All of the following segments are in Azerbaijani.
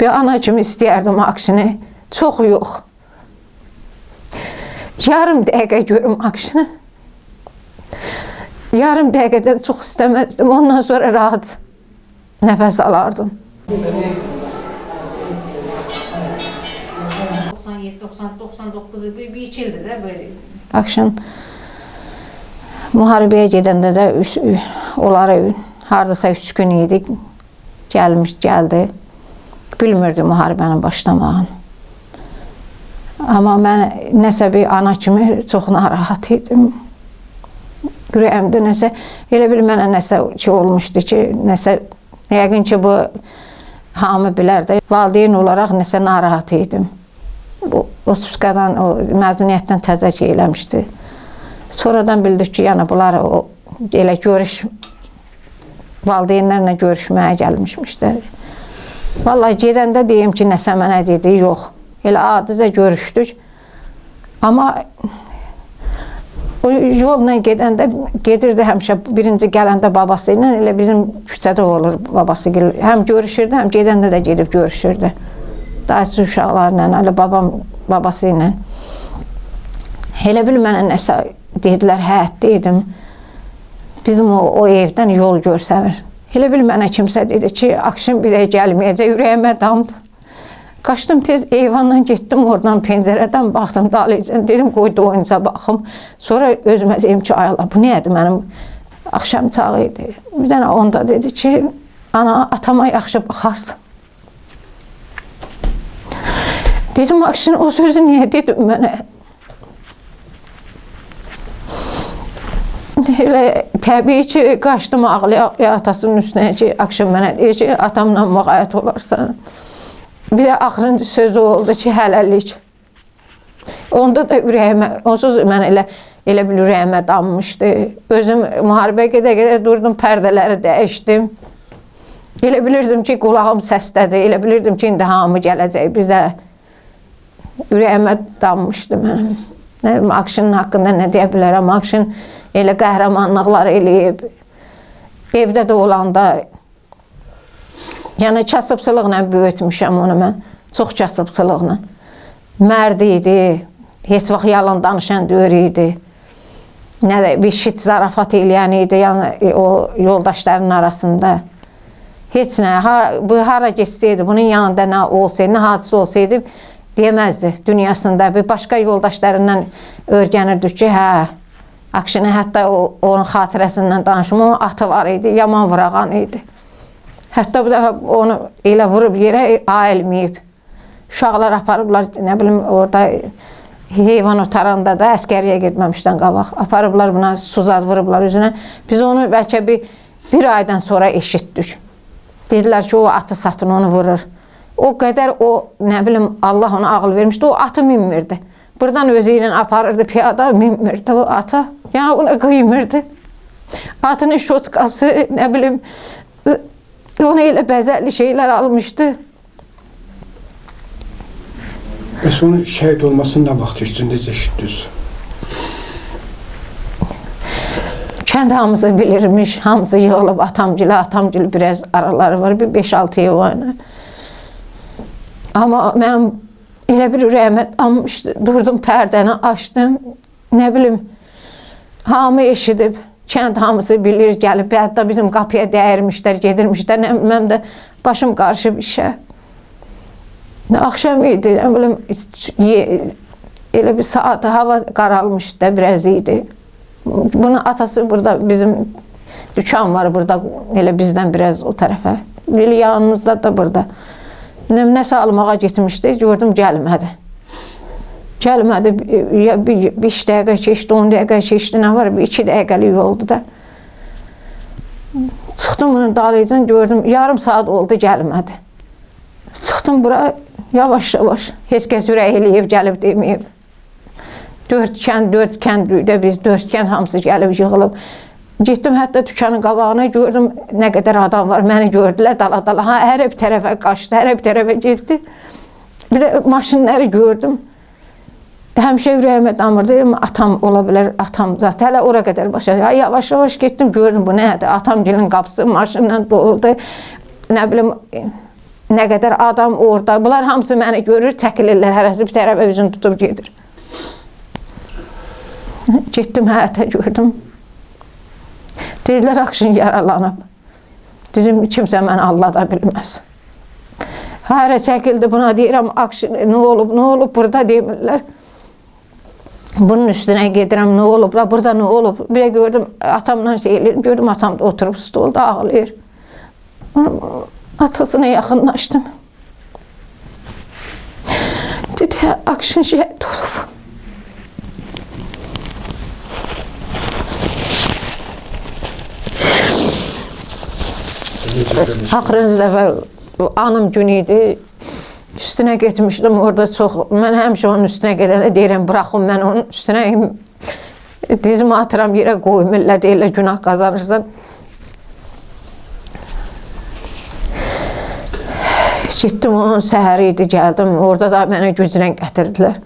Bir ana kimi istəyərdim aksini. Çox yox. Yarım dəqiqə görüm aksini. Yarım dəqiqədən çox istəməzdim. Ondan sonra rahat nəfəs alardım. 97-99 bir iki ildir də böyle. Akşam müharibəyə gedəndə də onları hardasa 3 gün idi. Gəldi. Bilmirdi müharibənin başlamağını. Amma mən nəsə bir ana kimi çox narahat idim. Ürəyimdə nəsə, elə bil mənə nəsə ki olmuşdu ki, nəsə, yəqin ki bu hamı bilər də, valideyn olaraq nəsə narahat idim. Ospikadan, məzuniyyətdən təzə ki eləmişdi. Sonradan bildik ki, yəni bunlar elə valideynlərlə görüşməyə gəlmişmişlər. Vallahi gedəndə deyim ki, nəsə mənə dedi, yox. Elə adicə görüşdük. Amma o yolla gedəndə, gedirdi həmişə birinci gələndə babası ilə, elə bizim küçədə olur babası. Həm görüşürdü, həm gedəndə də gedib görüşürdü. Dayısı uşaqlarla, elə babası ilə. Elə bil mənə nəsə dedilər, həyətdə idim. Bizim o evdən yol görsənir. Elə bil mənə kimsə dedi ki, akşam bir də gəlməyəcək, ürəyimə damdı. Qaçdım tez eyvandan getdim, oradan pəncərədən baxdım dalayacaq. Dedim, qoy doyunca baxım. Sonra özümə deyim ki, ay Allah, bu nədir mənim axşam çağı idi. Bir dənə onda dedi ki, ana, atama yaxşı baxarsın. Dedim, akşam o sözü niyə dedim mənə? Elə təbii ki, qaçdım ağlaya atasının üstünə ki, akşam mənə deyir ki, atamla müğayət olarsan. Bir də axırıncı sözü oldu ki, hələlik. Onda da ürəyimə, onsuz mən elə bir ürəyimə dammışdı. Özüm müharibəyə gedə-gedə durdum, pərdələri dəyişdim. Elə bilirdim ki, qulağım səsdədir, elə bilirdim ki, indi hamı gələcək bizə. Ürəyimə dammışdı mənim. Akşinin haqqında nə deyə bilərəm, Akşin elə qəhrəmanlıqlar eləyib. Evdə də olanda, yəni kasıbçılıqla böyütmüşəm onu mən, çox kasıbçılıqla. Mərd idi, heç vaxt yalan danışan deyir idi. Nə də bir şit zarafat eləyən idi, yəni o yoldaşların arasında. Heç nə, bu hara geçsəydi, bunun yanında nə olsaydı, nə hadisə olsaydı, deməzdi dünyasında. Bir başqa yoldaşlarından öyrənirdik ki, hə, Akşinə hətta onun xatirəsindən danışım, onun atı var idi, yaman vurağan idi. Hətta bu dəfə onu elə vurub yerə ayılmayıb. Uşaqlar aparıblar, nə bilim, orada heyvan otaranda da əskəriyə getməmişdən qabaq. Aparıblar buna, suzad vurublar üzünə. Biz onu bəlkə bir aydan sonra eşitdik. Dedilər ki, o atı satın, onu vurur. O qədər o, nə bilim, Allah ona ağıl vermişdi, o atı minmirdi. Buradan özü ilə aparırdı, piyada minmirdi o ata. Yəni ona qıymırdı. Atının şotkası, nə bilim, ona elə bəzəlli şeylər almışdı. Bəs onun şəhid olmasını da vaxt üstündə eşitdiniz? Kənd hamısı bilirmiş, hamısı yığılıb atamgil biraz araları var, bir 5-6 ev var. Amma mən elə bir ürəyimə dammışdı, durdum, pərdəni açdım, nə bilim, hamı eşidib, kənd hamısı bilir, gəlib, hətta bizim qapıya dəyirmişlər, gedirmişlər, nə bilməm də başım qarışıb işə. Axşam idi, nə bilim, elə bir saat, hava qaralmışdı da biraz idi. Bunun atası burada, bizim dükan var burada, elə bizdən biraz o tərəfə, biri yanımızda da burada. Nəsə almağa getmişdi, gördüm gəlmədi. Gəlmədi, bir 5 dəqiqə keçdi, 10 dəqiqə keçdi, nə var, bir 2 dəqiqəlik oldu da. Çıxdım bunun dalayıcan, gördüm, yarım saat oldu, gəlmədi. Çıxdım bura, yavaş-yavaş, heç kəs ürək eləyib, gəlib deməyib. 4 kəndlükdə biz, 4 kənd hamısı gəlib, yığılıb. Getdim hətta dükanın qabağına, gördüm nə qədər adam var, məni gördülər dala-dala. Hər bir tərəfə qaçdı, hər bir tərəfə getdi. Bir də maşinləri gördüm. Həmişə ürəyimə damırdı, atam ola bilər, atam zaten. Hələ ora qədər başa. Yavaş-yavaş getdim, gördüm bu nədir? Atamgilin qapısı maşınla dolurdu. Nə bilim, nə qədər adam orada. Bunlar hamısı məni görür, çəkilirlər, hərəsi bir tərəfə özünü tutub gedir. Getdim həyətə gördüm. Deyirlər, Akşin yaralanıb. Dedim, kimsə məni allada bilməz. Hərə çəkildi buna, deyirəm, Akşin, nə olub, burada demirlər. Bunun üstünə gedirəm, nə olub, burada nə olub. Bir gördüm, atamla şeyləyirəm, gördüm, atam da oturub stolda ağlayır. Atasına yaxınlaşdım. Dedi, Akşin şəhid olub. Axırıncı dəfə anım günü idi. Üstünə getmişdim, orada çox, mən həmişə onun üstünə gedəndə deyirəm, bıraxım mən onun üstünə, dizimi atıram, yerə qoymurlar, deyirlər, günah qazanırsan. Getdim, onun səhəri idi, gəldim, orada da mənə güclə gətirdilər.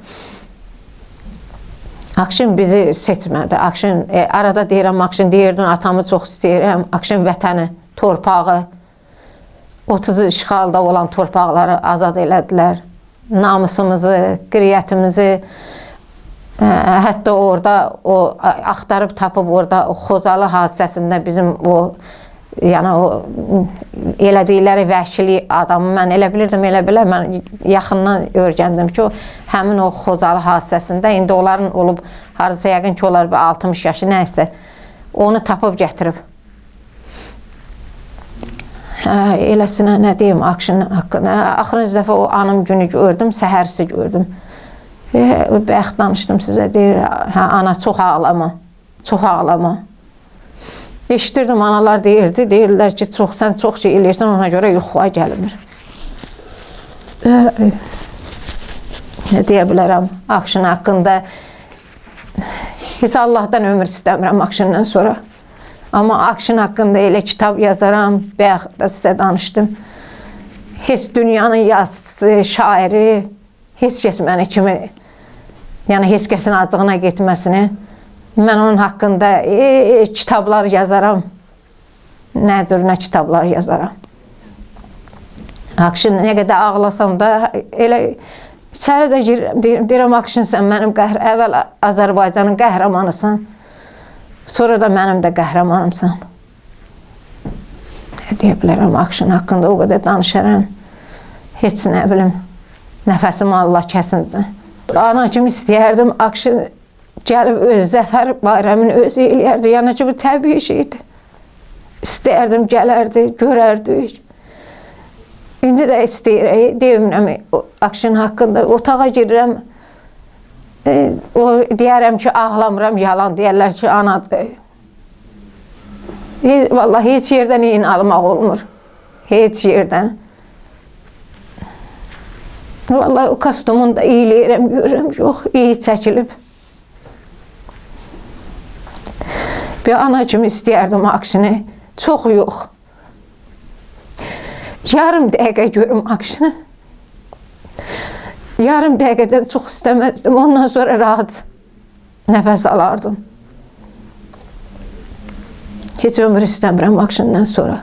Akşin bizi seçmədi, Akşin, arada deyirəm, Akşin deyirdin, atamı çox istəyirəm, Akşin vətəni, torpağı, 30 işğalda olan torpaqları azad elədilər. Namusumuzu, qiriyyətimizi, hətta orada o axtarıb tapıb orada o Xozalı hadisəsində bizim o, yəni o elədikləri vəhşilik adamı mən elə bilirdim, elə belə mən yaxından öyrəndim ki, həmin o Xozalı hadisəsində indi onların olub, hardasa yəqin ki, onlar 60 yaşı nəysə, onu tapıb gətirib. Eləsinə nə deyim, Akşin haqqında. Axırıncı dəfə o anım günü gördüm, səhərsi gördüm. Bəxt danışdım sizə, deyir, ana çox ağlama, çox ağlama. Eşitirdim, analar deyirdi, deyirlər ki, sən çox şey eləyirsən, ona görə yuxuya gəlmir. Nə deyə bilərəm, Akşin haqqında heç Allahdan ömür istəmirəm Akşindən sonra. Amma Akşin haqqında elə kitab yazaram, bayaq da sizə danışdım. Heç dünyanın yazıcısı, şairi, heç kəs mənə kimi, yəni heç kəsin acığına getməsini, mən onun haqqında kitablar yazaram, nə cür nə kitablar yazaram. Akşin nə qədər ağlasam da, elə içəri də girirəm, deyirəm, Akşin sən mənim əvvəl Azərbaycanın qəhrəmanısan. Sonra da mənim də qəhrəmanımsan. Nə deyə bilərəm, Akşin haqqında o qədər danışaram. Heç nə bilim, nəfəsimi Allah kəsinsin. Ana kimi istəyərdim, Akşin gəlib öz zəfər bayramını özü eləyərdi. Yəni ki, bu təbii şeydir. İstəyərdim, gələrdi, görərdik. İndi də istəyirəm, deyirəm, Akşin haqqında otağa girirəm. O deyərəm ki, ağlamıram, yalan deyərlər ki, anadır. Vallahi heç yerdən iyin almaq olmur. Heç yerdən. Vallahi o kostumun da iyiləyirəm, görürəm, yox, iyi çəkilib. Bir ana kimi istəyərdim Akşini, çox yox. Yarım dəqiqə görüm Akşini. Yarım dəqiqədən çox istəməzdim, ondan sonra rahat nəfəs alardım. Heç ömür istəmirəm Akşindən sonra.